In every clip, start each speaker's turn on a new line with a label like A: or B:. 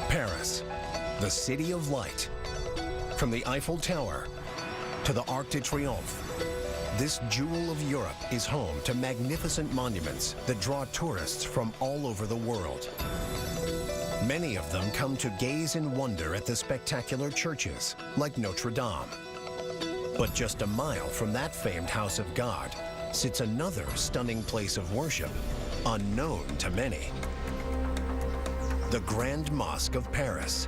A: Paris, the city of light. From the Eiffel Tower to the Arc de Triomphe, this jewel of Europe is home to magnificent monuments that draw tourists from all over the world. Many of them come to gaze in wonder at the spectacular churches, like Notre Dame. But just a mile from that famed house of God sits another stunning place of worship, unknown to many. The Grand Mosque of Paris.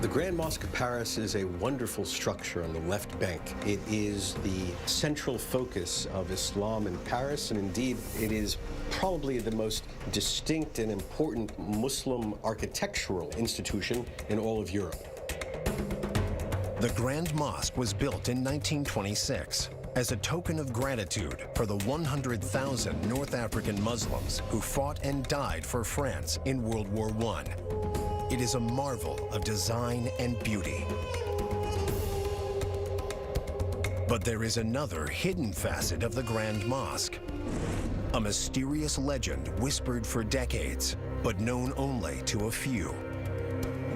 B: The Grand Mosque of Paris is a wonderful structure on the left bank. It is the central focus of Islam in Paris, and indeed, it is probably the most distinct and important Muslim architectural institution in all of Europe.
A: The Grand Mosque was built in 1926 as a token of gratitude for the 100,000 North African Muslims who fought and died for France in World War I. It is a marvel of design and beauty. But there is another hidden facet of the Grand Mosque, a mysterious legend whispered for decades, but known only to a few.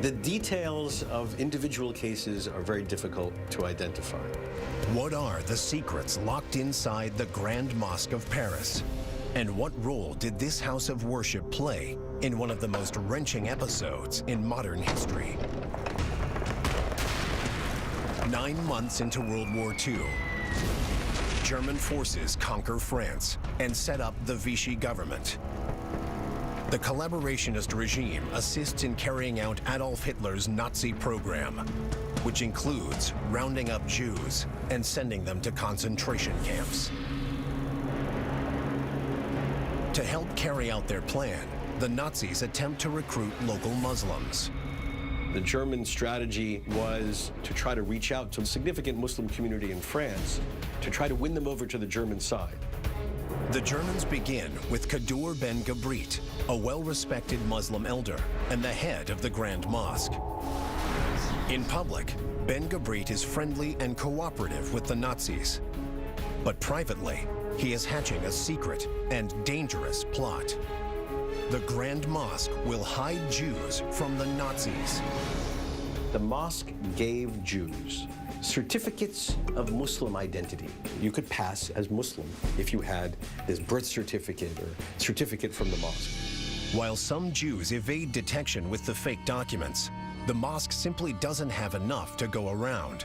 B: The details of individual cases are very difficult to identify.
A: What are the secrets locked inside the Grand Mosque of Paris? And what role did this house of worship play in one of the most wrenching episodes in modern history? 9 months into World War II, German forces conquer France and set up the Vichy government. The collaborationist regime assists in carrying out Adolf Hitler's Nazi program, which includes rounding up Jews and sending them to concentration camps. To help carry out their plan, the Nazis attempt to recruit local Muslims.
B: The German strategy was to try to reach out to a significant Muslim community in France to try to win them over to the German side.
A: The Germans begin with Kadur ben Gabrit, a well-respected Muslim elder and the head of the Grand Mosque. In public, Ben Gabrit is friendly and cooperative with the Nazis. But privately, he is hatching a secret and dangerous plot. The Grand Mosque will hide Jews from the Nazis.
B: The mosque gave Jews certificates of Muslim identity. You could pass as Muslim if you had this birth certificate or certificate from the mosque.
A: While some Jews evade detection with the fake documents, the mosque simply doesn't have enough to go around.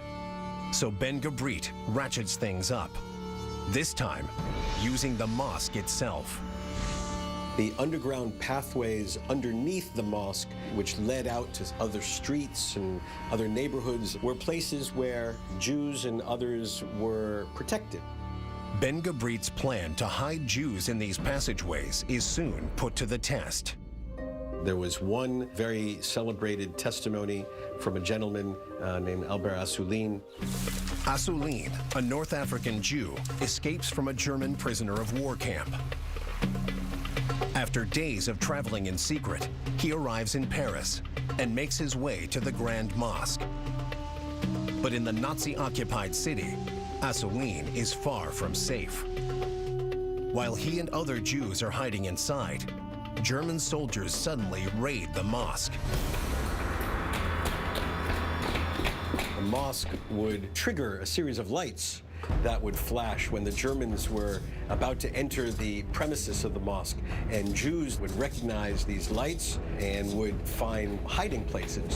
A: So Ben Gabrit ratchets things up, this time using the mosque itself.
B: The underground pathways underneath the mosque, which led out to other streets and other neighborhoods, were places where Jews and others were protected.
A: Ben Gabrit's plan to hide Jews in these passageways is soon put to the test.
B: There was one very celebrated testimony from a gentleman named Albert Assouline.
A: Assouline, a North African Jew, escapes from a German prisoner of war camp. After days of traveling in secret, he arrives in Paris and makes his way to the Grand Mosque. But in the Nazi-occupied city, Assouline is far from safe. While he and other Jews are hiding inside, German soldiers suddenly raid the mosque.
B: The mosque would trigger a series of lights that would flash when the Germans were about to enter the premises of the mosque, and Jews would recognize these lights and would find hiding places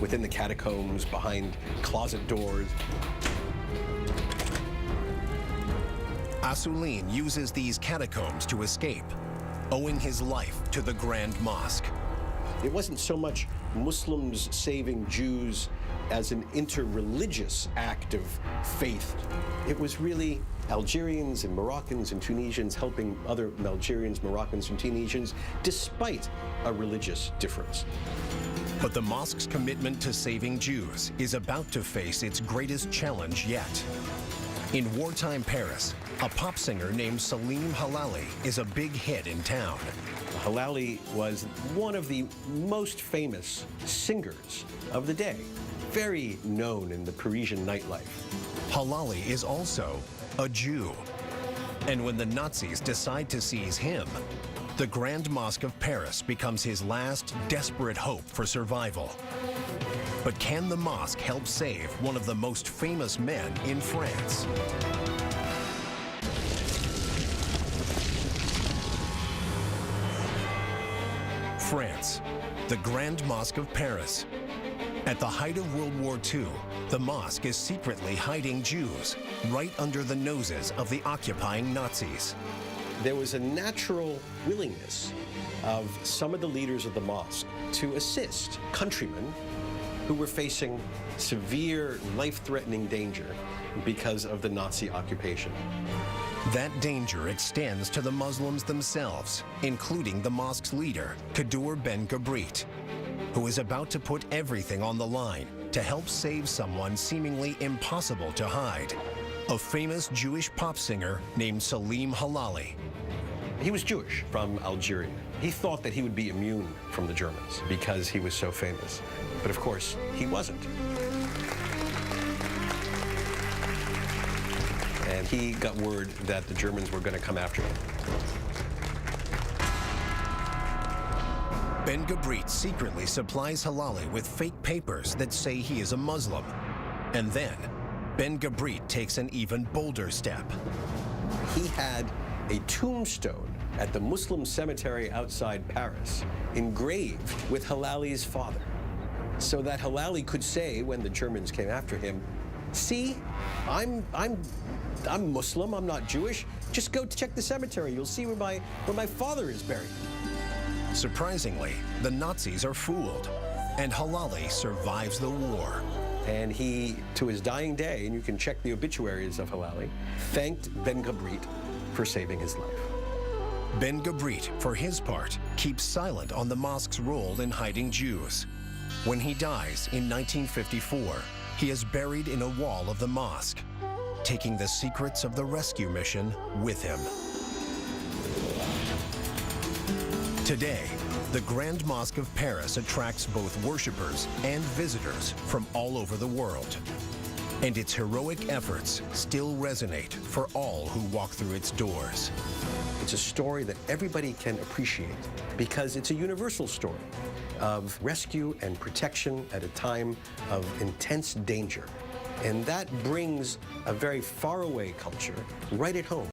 B: within the catacombs, behind closet doors.
A: Assouline uses these catacombs to escape, owing his life to the Grand Mosque.
B: It wasn't so much Muslims saving Jews as an interreligious act of faith. It was really Algerians and Moroccans and Tunisians helping other Algerians, Moroccans, and Tunisians despite a religious difference.
A: But the mosque's commitment to saving Jews is about to face its greatest challenge yet. In wartime Paris, a pop singer named Salim Halali is a big hit in town.
B: Halali was one of the most famous singers of the day, very known in the Parisian nightlife.
A: Halali is also a Jew. And when the Nazis decide to seize him, the Grand Mosque of Paris becomes his last desperate hope for survival. But can the mosque help save one of the most famous men in France? France, the Grand Mosque of Paris. At the height of World War II, the mosque is secretly hiding Jews right under the noses of the occupying Nazis.
B: There was a natural willingness of some of the leaders of the mosque to assist countrymen who were facing severe life-threatening danger because of the Nazi occupation.
A: That danger extends to the Muslims themselves, including the mosque's leader, Kadur Ben Gabrit, who is about to put everything on the line to help save someone seemingly impossible to hide, a famous Jewish pop singer named Salim Halali.
B: He was Jewish from Algeria. He thought that he would be immune from the Germans because he was so famous. But of course, he wasn't. And he got word that the Germans were going to come after him.
A: Ben Gabrit secretly supplies Halali with fake papers that say he is a Muslim. And then, Ben Gabrit takes an even bolder step.
B: He had a tombstone at the Muslim cemetery outside Paris engraved with Halali's father, so that Halali could say when the Germans came after him, "See, I'm Muslim, I'm not Jewish. Just go check the cemetery. You'll see where my father is buried."
A: Surprisingly, the Nazis are fooled, and Halali survives the war.
B: And he, to his dying day, and you can check the obituaries of Halali, thanked Ben Gabrit for saving his life.
A: Ben Gabrit, for his part, keeps silent on the mosque's role in hiding Jews. When he dies in 1954, he is buried in a wall of the mosque, taking the secrets of the rescue mission with him. Today, the Grand Mosque of Paris attracts both worshippers and visitors from all over the world. And its heroic efforts still resonate for all who walk through its doors.
B: It's a story that everybody can appreciate because it's a universal story of rescue and protection at a time of intense danger. And that brings a very faraway culture right at home.